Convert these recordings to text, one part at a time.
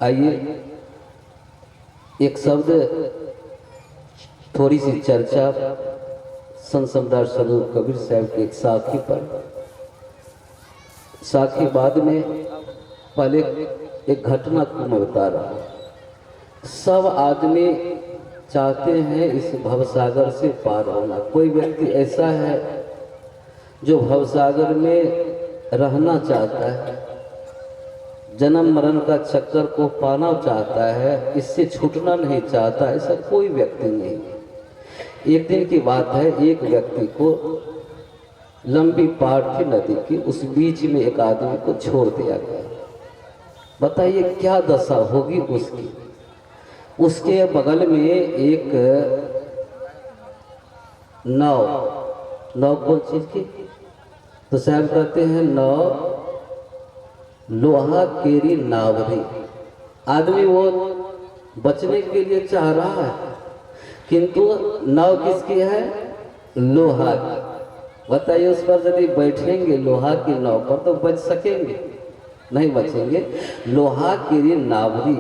आइए एक शब्द, थोड़ी सी चर्चा संत सरदार सरूप कबीर साहब के एक साखी पर। साखी बाद में पहले एक घटना को मैं बता रहा हूँ। सब आदमी चाहते हैं इस भवसागर से पार होना। कोई व्यक्ति ऐसा है जो भवसागर में रहना चाहता है, जन्म मरण का चक्कर को पाना चाहता है, इससे छूटना नहीं चाहता। ऐसा कोई व्यक्ति नहीं। एक दिन की बात है, एक व्यक्ति को लंबी पार थी नदी की, उस बीच में एक आदमी को छोड़ दिया गया। बताइए क्या दशा होगी उसकी। उसके बगल में एक नाव कौन चीज की, तो साहब कहते हैं नाव लोहा केरी नावरी। आदमी वो बचने के लिए चाह रहा है, किंतु नाव किसकी है? लोहा की। बताइए उस पर यदि बैठेंगे लोहा की नाव पर तो बच सकेंगे? नहीं बचेंगे। लोहा केरी नावरी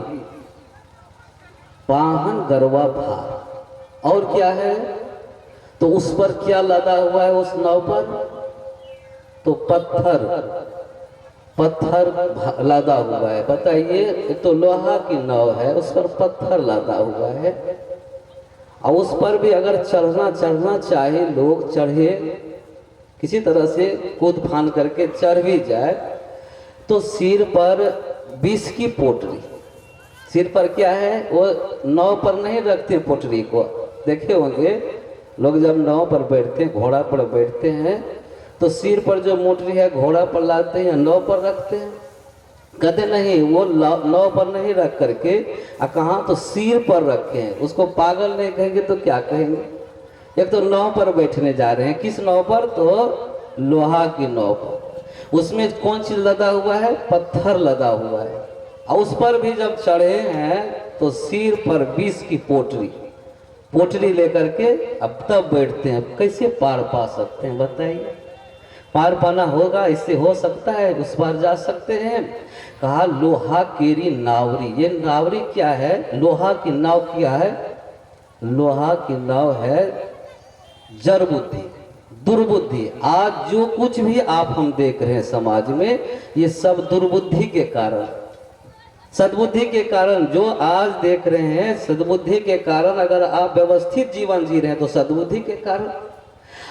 पाहन गरवा भार। और क्या है? तो उस पर क्या लदा हुआ है उस नाव पर? तो पत्थर लदा हुआ है। बताइए, तो लोहा की नाव है, उस पर पत्थर लदा हुआ है। और उस पर भी अगर चढ़ना चाहे लोग चढ़े, किसी तरह से कूद फान करके चढ़ भी जाए, तो सिर पर विष की पोटली। सिर पर क्या है? वो नाव पर नहीं रखते पोटली को। देखे होंगे लोग जब नाव पर बैठते हैं, घोड़ा पर बैठते हैं, तो सिर पर जो मोटरी है घोड़ा पर लाते हैं, नाव पर रखते हैं। कहते नहीं, वो नाव पर नहीं रख करके कहाँ, तो सिर पर रखे हैं। उसको पागल नहीं कहेंगे तो क्या कहेंगे? एक तो नाव पर बैठने जा रहे हैं। किस नाव पर? तो लोहा की नाव पर। उसमें कौन चीज लदा हुआ है? पत्थर लदा हुआ है। और उस पर भी जब चढ़े हैं तो सिर पर विष की पोटली लेकर के अब तब बैठते हैं। कैसे पार पा सकते हैं? बताइए। पार पाना होगा, इससे हो सकता है, उस पार जा सकते हैं। कहा लोहा केरी नावरी। ये नावरी क्या है? लोहा की नाव क्या है? लोहा की नाव है जड़ बुद्धि, दुर्बुद्धि। आज जो कुछ भी आप हम देख रहे हैं समाज में, ये सब दुर्बुद्धि के कारण। सद्बुद्धि के कारण जो आज देख रहे हैं, सद्बुद्धि के कारण। अगर आप व्यवस्थित जीवन जी रहे हैं तो सद्बुद्धि के कारण।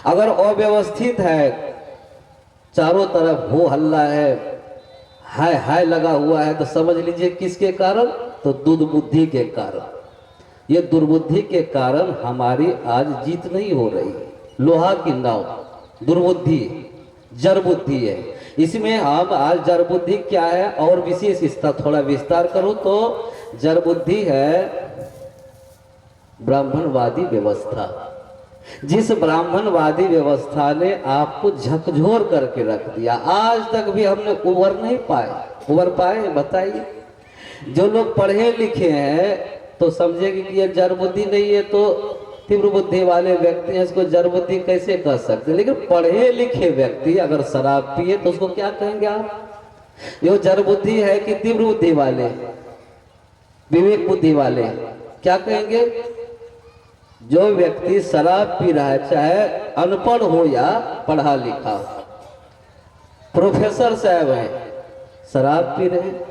अगर अव्यवस्थित है, चारों तरफ हो हल्ला है, हाय हाय लगा हुआ है, तो समझ लीजिए किसके कारण? तो दुर्बुद्धि के कारण। ये दुर्बुद्धि के कारण हमारी आज जीत नहीं हो रही। लोहा की नाव दुर्बुद्धि, जड़ बुद्धि है। इसमें हम आज जड़ बुद्धि क्या है और विशेष इसका थोड़ा विस्तार करूं तो जड़ बुद्धि है ब्राह्मणवादी व्यवस्था। जिस ब्राह्मणवादी व्यवस्था ने आपको झकझोर करके रख दिया, आज तक भी हमने उबर पाए? बताइए। जो लोग पढ़े लिखे हैं तो समझेंगे कि ये जड़ बुद्धि नहीं है, तो तीव्र बुद्धि वाले व्यक्ति हैं, इसको जड़ बुद्धि कैसे कह सकते? लेकिन पढ़े लिखे व्यक्ति अगर शराब पिए तो उसको क्या कहेंगे आप? ये जड़ बुद्धि है कि तीव्र बुद्धि वाले, विवेक बुद्धि वाले? क्या कहेंगे? जो व्यक्ति शराब पी रहा है, चाहे अनपढ़ हो या पढ़ा लिखा, प्रोफेसर साहब हैं, शराब पी रहे हैं,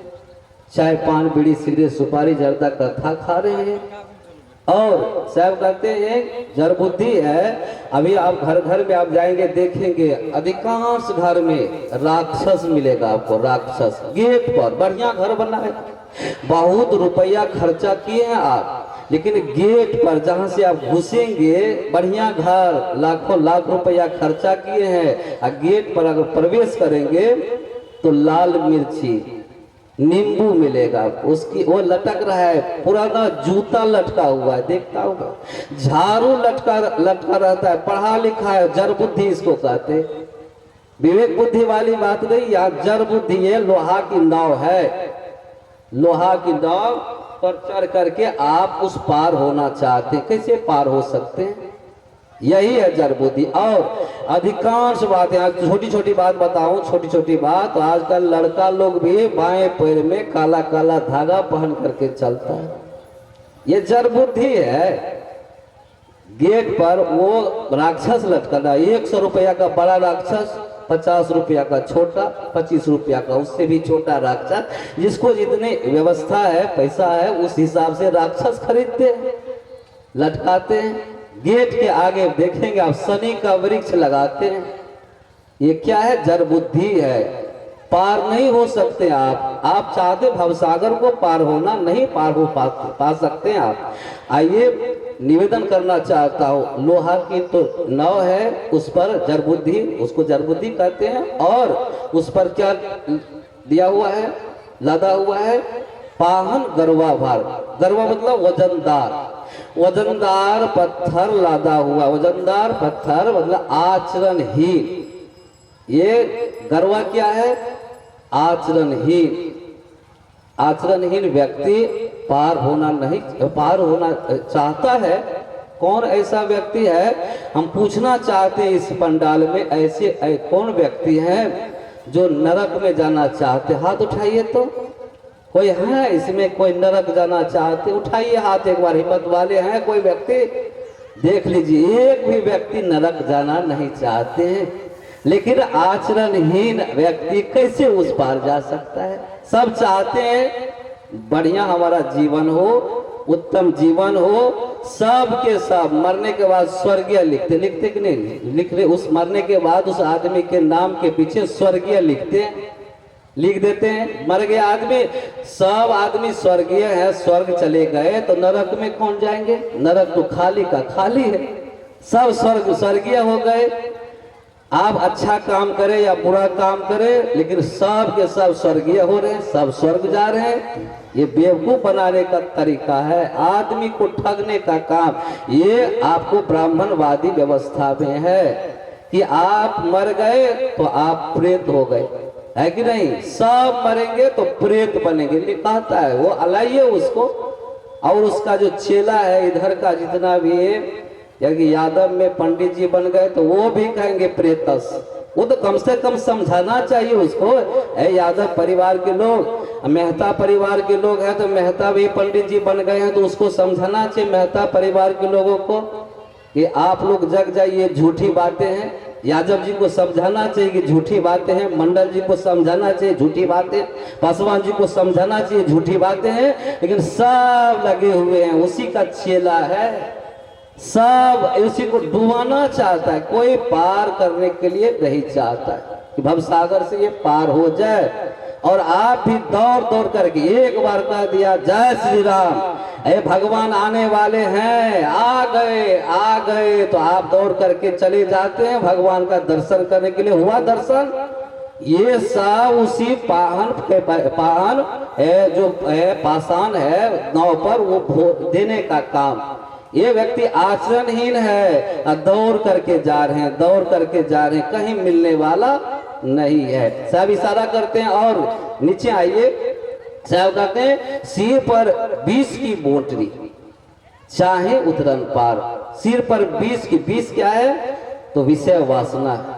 चाय पान बीड़ी सिगरेट सुपारी जर्दा कथा खा रहे हैं, और साहब कहते हैं जड़ बुद्धि है। अभी आप घर में आप जाएंगे देखेंगे, अधिकांश घर में राक्षस मिलेगा आपको। राक्षस गेट पर बढ़िया घर बना है, बहुत रुपया खर्चा किए हैं आप, लेकिन गेट पर जहां से आप घुसेंगे, बढ़िया घर, लाखों लाख रुपया खर्चा किए हैं, और गेट पर अगर प्रवेश करेंगे तो लाल मिर्ची नींबू मिलेगा। उसकी वो लटक रहा है, पुराना जूता लटका हुआ है, देखता होगा, झाड़ू लटका रहता है, पढ़ा लिखा है, जड़ बुद्धि इसको कहते। विवेक बुद्धि वाली बात नहीं, यार जड़ बुद्धि है। लोहा की नाव है, लोहा की नाव पर चढ़ करके आप उस पार होना चाहते हैं। कैसे पार हो सकते हैं? यही है जड़ बुद्धि। और अधिकांश बातें, आज छोटी छोटी बात बताऊं, छोटी छोटी बात, तो आजकल लड़का लोग भी बाएं पैर में काला काला धागा पहन करके चलता है, ये जड़ बुद्धि है। गेट पर वो राक्षस लटका, 100 रुपया का बड़ा राक्षस, 50 रुपया का छोटा, 25 रुपया का उससे भी छोटा राक्षस, जिसको जितनी व्यवस्था है, पैसा है, उस हिसाब से राक्षस खरीदते हैं, लटकाते हैं। गेट के आगे देखेंगे आप शनि का वृक्ष लगाते हैं। ये क्या है? जड़ बुद्धि है। पार नहीं हो सकते आप चाहते भवसागर को पार होना, नहीं पार हो पा सकते हैं आप। आइए निवेदन करना चाहता हूँ, लोहा की तो नाव है, उस पर जड़ बुद्धि, उसको जड़ बुद्धि कहते हैं, और उस पर क्या दिया हुआ है, लदा हुआ है, पाहन गरवा भार। गरवा मतलब वजनदार, वजनदार पत्थर लादा हुआ, वजनदार पत्थर मतलब आचरणहीन। ये गरवा क्या है? आचरणहीन। आचरणहीन व्यक्ति पार होना चाहता है। कौन ऐसा व्यक्ति है? हम पूछना चाहते हैं इस पंडाल में, ऐसे कौन व्यक्ति है जो नरक में जाना चाहते? हाथ उठाइए तो। कोई है इसमें कोई नरक जाना चाहते? उठाइए हाथ एक बार, हिम्मत वाले हैं कोई व्यक्ति? देख लीजिए, एक भी व्यक्ति नरक जाना नहीं चाहते हैं। लेकिन आचरणहीन व्यक्ति कैसे उस पार जा सकता है? सब चाहते हैं बढ़िया हमारा जीवन हो, उत्तम जीवन हो, सब के सब मरने के बाद स्वर्गीय लिखते कि नहीं लिख रहे? उस मरने के बाद उस आदमी के नाम के पीछे स्वर्गीय लिख देते हैं। मर गया आदमी, सब आदमी स्वर्गीय है, स्वर्ग चले गए, तो नरक में कौन जाएंगे? नरक तो खाली का खाली है, सब स्वर्गीय हो गए। आप अच्छा काम करें या बुरा काम करें, लेकिन सब के सब स्वर्गीय हो रहे हैं, सब स्वर्ग जा रहे हैं। ये बेवकूफ बनाने का तरीका है, आदमी को ठगने का काम। ये आपको ब्राह्मणवादी व्यवस्था में है कि आप मर गए तो आप प्रेत हो गए, है कि नहीं? सब मरेंगे तो प्रेत बनेंगे, ये कहता है। वो अलाइए उसको, और उसका जो चेला है इधर का जितना भी है, यदि यादव में पंडित जी बन गए तो वो भी कहेंगे प्रेतस। वो तो कम से कम समझाना चाहिए उसको। यादव परिवार के लोग, मेहता परिवार के लोग हैं तो मेहता भी पंडित जी बन गए हैं, तो उसको समझाना चाहिए मेहता परिवार के लोगों को कि आप लोग जग जाइए, झूठी बातें हैं। यादव जी को समझाना चाहिए कि झूठी बातें हैं, मंडल जी को समझाना चाहिए झूठी बातें, पासवान जी को समझाना चाहिए झूठी बातें हैं। लेकिन सब लगे हुए हैं, उसी का चेला है, सब उसी को डुबाना चाहता है। कोई पार करने के लिए नहीं चाहता है कि भवसागर से ये पार हो जाए। और आप भी दौड़ दौड़ करके एक बार कह दिया जय श्री राम, हे भगवान आने वाले हैं, आ गए, तो आप दौड़ करके चले जाते हैं भगवान का दर्शन करने के लिए। हुआ दर्शन? ये सब उसी पाहन है, जो है पाषाण है नाव पर, वो देने का काम। ये व्यक्ति आचरणहीन है, दौड़ करके जा रहे हैं, कहीं मिलने वाला नहीं है। साहब इशारा करते हैं और नीचे आइए। साहब कहते हैं सिर पर 20 की बोटरी चाहे उतरन पार। सिर पर 20 की, 20 क्या है? तो विषय वासना है।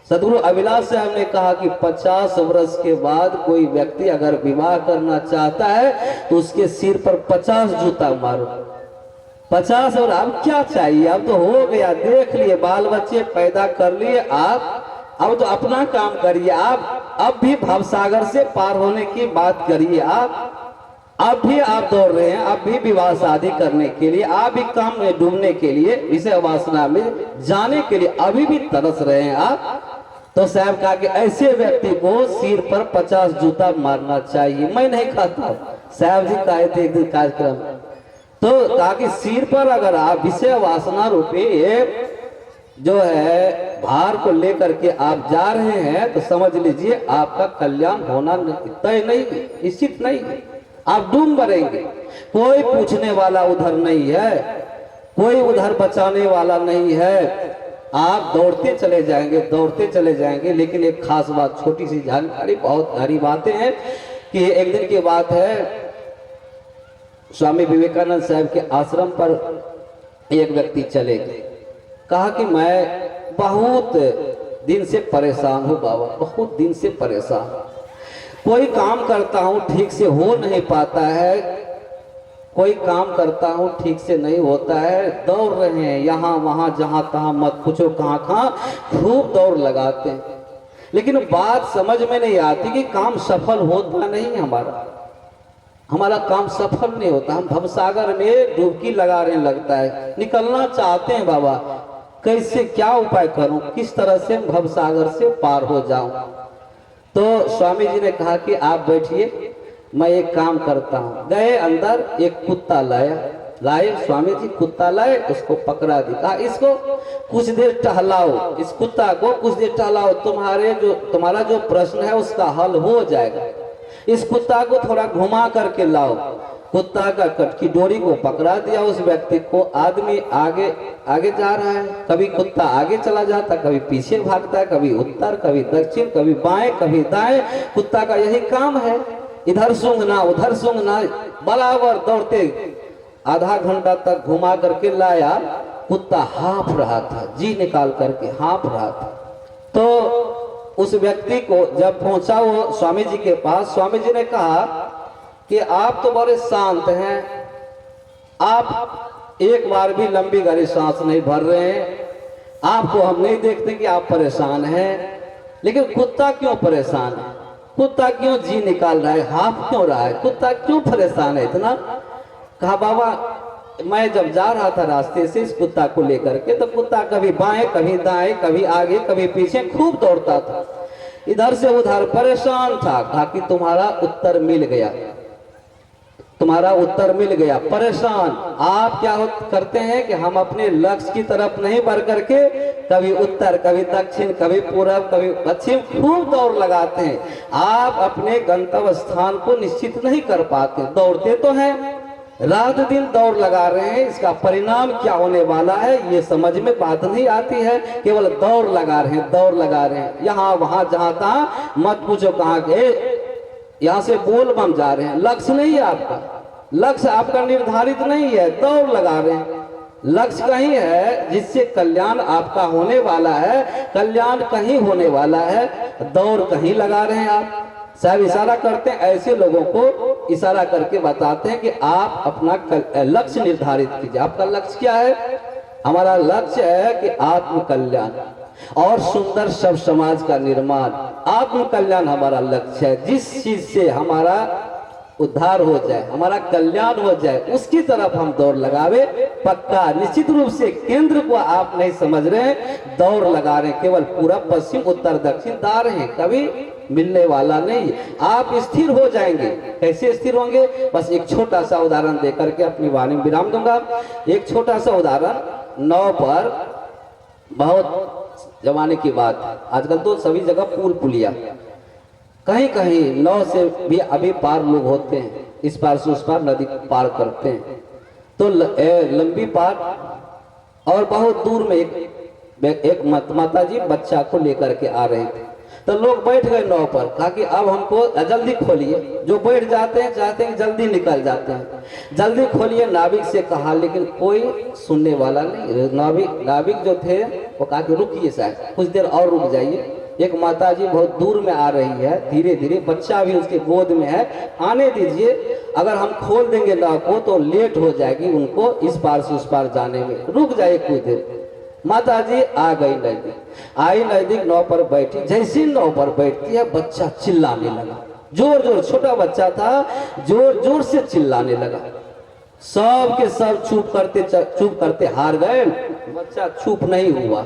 सदगुरु अभिलाष साहब ने कहा कि 50 वर्ष के बाद कोई व्यक्ति अगर विवाह करना चाहता है तो उसके सिर पर 50 जूता मारो। 50 और अब क्या चाहिए? अब तो हो गया, देख लिए, बाल बच्चे पैदा कर लिए आप, अब तो अपना काम करिए आप। अब भी भवसागर से पार होने की बात करिए आप। अब भी आप दौड़ रहे हैं, अब भी विवाह शादी करने के लिए, आप भी काम में डूबने के लिए, विषय वासना में जाने के लिए अभी भी तरस रहे हैं आप। तो साहब कहा कि ऐसे व्यक्ति को सिर पर 50 जूता मारना चाहिए। मैं नहीं कहता, साहब जी कहे थे एक दिन कार्यक्रम, तो ताकि सिर पर अगर आप विषय वासना रूपी जो है भार को लेकर के आप जा रहे हैं, तो समझ लीजिए आपका कल्याण होना तय नहीं, निश्चित नहीं, आप डूब मरेंगे। कोई पूछने वाला उधर नहीं है, कोई उधर बचाने वाला नहीं है। आप दौड़ते चले जाएंगे। लेकिन एक खास बात, छोटी सी जानकारी, बहुत हरी बातें हैं कि एक दिन की बात है, स्वामी विवेकानंद साहब के आश्रम पर एक व्यक्ति चले गए। कहा कि मैं बहुत दिन से परेशान हूँ बाबा, बहुत दिन से परेशान, कोई काम करता हूँ ठीक से हो नहीं पाता है, कोई काम करता हूँ ठीक से नहीं होता है, दौड़ रहे हैं यहाँ वहाँ जहाँ तहाँ, मत पूछो कहाँ कहाँ खूब दौड़ लगाते हैं, लेकिन बात समझ में नहीं आती कि काम सफल होता नहीं हमारा काम सफल नहीं होता। हम भवसागर में डुबकी लगा रहे लगता है, निकलना चाहते हैं बाबा, कैसे क्या उपाय करूं, किस तरह से भवसागर से पार हो जाऊं। तो स्वामी जी ने कहा कि आप बैठिए, मैं एक काम करता हूं। गए अंदर, एक कुत्ता लाए स्वामी जी, कुत्ता लाए, उसको पकड़ा दी, कहा इसको कुछ देर टहलाओ, इस कुत्ता को कुछ देर टहलाओ, तुम्हारा जो प्रश्न है उसका हल हो जाएगा। इस कुत्ता को थोड़ा घुमा करके लाओ। कुत्ता का कटकी डोरी को पकड़ा दिया उस व्यक्ति को, आदमी आगे आगे जा रहा है, कभी कुत्ता आगे चला जाता, कभी पीछे भागता है, कभी उत्तर, कभी दक्षिण, कभी बाएं, कभी दाएं, कुत्ता का यही काम है, इधर सूंघना उधर सूंघना, बराबर दौड़ते आधा घंटा तक घुमा करके लाया। कुत्ता हाँफ रहा था, जी निकाल करके हाँफ रहा था। तो उस व्यक्ति को जब पहुंचा वो स्वामी जी के पास, स्वामी जी ने कहा कि आप तो बड़े शांत हैं, आप एक बार भी लंबी गहरी सांस नहीं भर रहे हैं, आपको हम नहीं देखते कि आप परेशान हैं, लेकिन कुत्ता क्यों परेशान है, कुत्ता क्यों जी निकाल रहा है, हाँफ क्यों रहा है, कुत्ता क्यों परेशान है इतना। कहा बाबा मैं जब जा रहा था रास्ते से इस कुत्ता को लेकर के, तो कुत्ता कभी बाएं कभी दाएं, कभी आगे कभी पीछे खूब दौड़ता था, इधर से उधर परेशान था। कहा कि तुम्हारा उत्तर मिल गया, तुम्हारा उत्तर मिल गया, परेशान। आप क्या करते हैं कि हम अपने लक्ष्य की तरफ नहीं बढ़ करके कभी उत्तर कभी दक्षिण कभी पूरब कभी पश्चिम खूब दौड़ लगाते हैं, आप अपने गंतव्य स्थान को निश्चित नहीं कर पाते। दौड़ते तो हैं, रात दिन दौड़ लगा रहे हैं, इसका परिणाम क्या होने वाला है ये समझ में बात नहीं आती है, केवल दौड़ लगा रहे हैं, दौड़ लगा रहे हैं, यहाँ वहां जहां तहाँ, मत पूछो कहाँ गए, यहाँ से बोल बम जा रहे हैं। लक्ष्य नहीं है आपका, लक्ष्य आपका निर्धारित नहीं है, दौड़ लगा रहे हैं। लक्ष्य कहीं है जिससे कल्याण आपका होने वाला है, कल्याण कहीं होने वाला है, दौड़ कहीं लगा रहे हैं आप। साहब इशारा करते हैं, ऐसे लोगों को इशारा करके बताते हैं कि आप अपना लक्ष्य निर्धारित कीजिए। आपका लक्ष्य क्या है? हमारा लक्ष्य है कि आत्म कल्याण और सुंदर सब समाज का निर्माण, आत्म कल्याण हमारा लक्ष्य है। जिस चीज से हमारा उद्धार हो जाए, हमारा कल्याण हो जाए, उसकी तरफ हम दौड़ लगावे। पक्का निश्चित रूप से केंद्र को आप नहीं समझ रहे हैं, दौड़ लगा रहे हैं, केवल पूरब पश्चिम उत्तर दक्षिण दा रहे हैं, कभी मिलने वाला नहीं। आप स्थिर हो जाएंगे। कैसे स्थिर होंगे? बस एक छोटा सा उदाहरण देकर के अपनी वाणी में विराम दूंगा। एक छोटा सा उदाहरण, नाव पर बहुत जमाने की बात है, आजकल तो सभी जगह पुल पुलिया, कहीं कहीं नाव से भी अभी पार लोग होते हैं, इस पार से उस पार नदी पार करते हैं। तो लंबी पार और बहुत दूर में एक माता जी बच्चा को लेकर के आ रहे थे, तो लोग बैठ गए नाव पर। कहा कि अब हमको जल्दी खोलिए, जो बैठ जाते हैं चाहते हैं जल्दी निकल जाते हैं, जल्दी खोलिए। नाविक से कहा, लेकिन कोई सुनने वाला नहीं। नाविक जो थे वो कहा कि रुकिए साहब, कुछ देर और रुक जाइए। एक माता जी बहुत दूर में आ रही है, धीरे धीरे, बच्चा भी उसके गोद में है, आने दीजिए, अगर हम खोल देंगे नाव को तो लेट हो जाएगी उनको इस पार से उस पार जाने में, रुक जाइए कुछ देर। माता जी आ गई नजदीक, आई नजदीक, नाव पर बैठी। जैसे नाव पर बैठती है, बच्चा चिल्लाने लगा, जोर जोर, छोटा बच्चा था, जोर जोर से चिल्लाने लगा। सब के सब चुप करते हार गए, बच्चा चुप नहीं हुआ,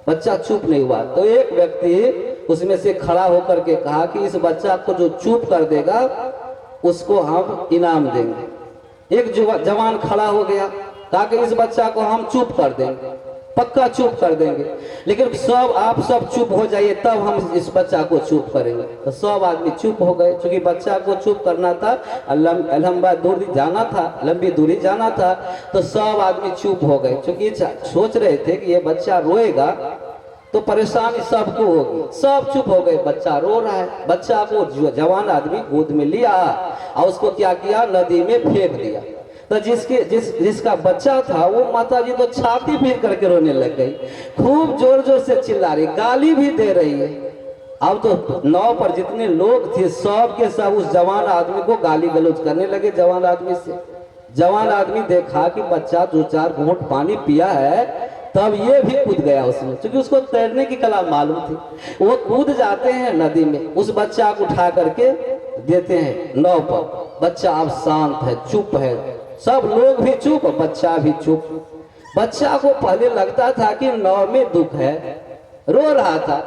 बच्चा चुप नहीं हुआ। तो एक व्यक्ति उसमें से खड़ा होकर के कहा कि इस बच्चा को जो चुप कर देगा उसको हम इनाम देंगे। एक जवान खड़ा हो गया, कहा कि इस बच्चा को हम चुप कर देंगे, पक्का चुप कर देंगे, लेकिन आप सब चुप हो जाइए तब हम इस बच्चा को चुप करेंगे। तो सब आदमी चुप हो गए, क्योंकि बच्चा को चुप करना था, लंबी दूरी जाना था, लंबी दूरी जाना था, तो सब आदमी चुप हो गए, क्योंकि सोच रहे थे कि ये बच्चा रोएगा तो परेशानी सबको होगी। सब चुप हो गए, बच्चा रो रहा है। बच्चा को जवान आदमी गोद में लिया और उसको क्या किया, नदी में फेंक दिया। तो जिसका बच्चा था वो माता जी तो छाती पीट करके रोने लग गई, खूब जोर जोर से चिल्ला रही, गाली भी दे रही है। अब तो नाव पर जितने लोग थे सब के सब उस जवान आदमी को गाली गलौज करने लगे। जवान आदमी से जवान आदमी देखा कि बच्चा 2-4 घूंट पानी पिया है, तब ये भी कूद गया उसमें, क्योंकि उसको तैरने की कला मालूम थी। वो कूद जाते हैं नदी में, उस बच्चा को उठा करके देते हैं नाव पर। बच्चा अब शांत है, चुप है, सब लोग भी चुप, बच्चा भी चुप। बच्चा को पहले लगता था कि नाव में दुख है, रो रहा था।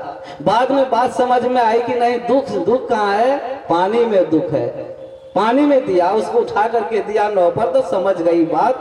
बाद में बात समझ में आई कि नहीं, दुख कहाँ है, पानी में दुख है। पानी में दिया, उसको उठा करके दिया नाव पर, तो समझ गई बात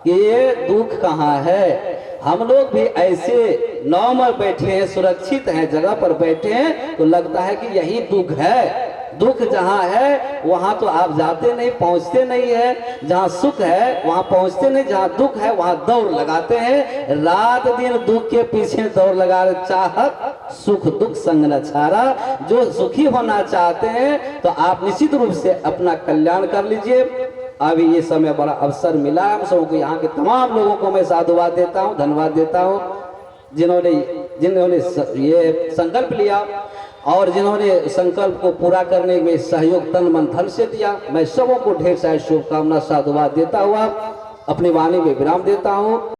कि ये दुख कहाँ है। हम लोग भी ऐसे नाव में बैठे हैं, सुरक्षित हैं, जगह पर बैठे हैं, तो लगता है कि यही दुख है। दुख जहाँ है वहां तो आप जाते नहीं, पहुंचते नहीं है। जहाँ सुख है वहां पहुंचते नहीं, जहाँ दुख है वहां दौड़ लगाते हैं। रात दिन दुख के पीछे दौड़ लगा, चाहत सुख दुख संग न छारा। जो सुखी होना चाहते हैं तो आप निश्चित रूप से अपना कल्याण कर लीजिए। अभी ये समय बड़ा अवसर मिला है हम सबको, यहाँ के तमाम लोगों को मैं साधुवाद देता हूँ, धन्यवाद देता हूँ, जिन्होंने ये संकल्प लिया और जिन्होंने संकल्प को पूरा करने में सहयोग तन मन धन से दिया। मैं सबों को ढेर सारी शुभकामना साधुवाद देता हुआ अपनी वाणी में विराम देता हूँ।